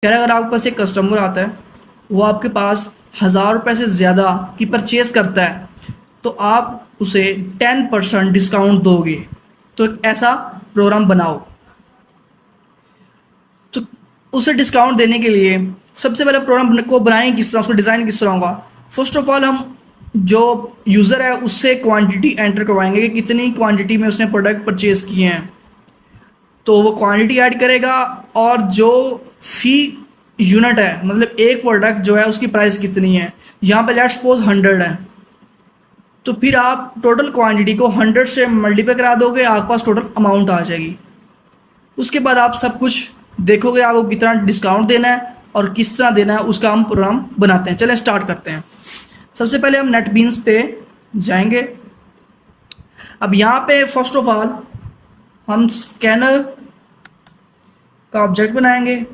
खैर अगर आपके पास एक कस्टमर आता है, वो आपके पास 1000 रुपये से ज़्यादा की परचेज़ करता है, तो आप उसे 10% डिस्काउंट दोगे। तो एक ऐसा प्रोग्राम बनाओ। तो उसे डिस्काउंट देने के लिए सबसे पहले प्रोग्राम को बनाएं किस तरह, उसको डिज़ाइन किस तरह होगा। फर्स्ट ऑफ ऑल हम जो यूज़र है उससे क्वांटिटी एंटर करवाएंगे कि कितनी क्वांटिटी में उसने प्रोडक्ट परचेज़ किए हैं, तो वो क्वांटिटी ऐड करेगा। और जो फ़ी यूनिट है, मतलब एक प्रोडक्ट जो है उसकी प्राइस कितनी है, यहाँ पे लेट्स सपोज 100 है, तो फिर आप टोटल क्वांटिटी को 100 से मल्टीप्लाई करा दोगे, आपके पास टोटल अमाउंट आ जाएगी। उसके बाद आप सब कुछ देखोगे आपको कितना डिस्काउंट देना है और किस तरह देना है, उसका हम प्रोग्राम बनाते हैं। चलें स्टार्ट करते हैं। सबसे पहले हम नेटबीन्स पे जाएंगे। अब यहाँ पे फर्स्ट ऑफ ऑल हम स्कैनर का ऑब्जेक्ट बनाएंगे।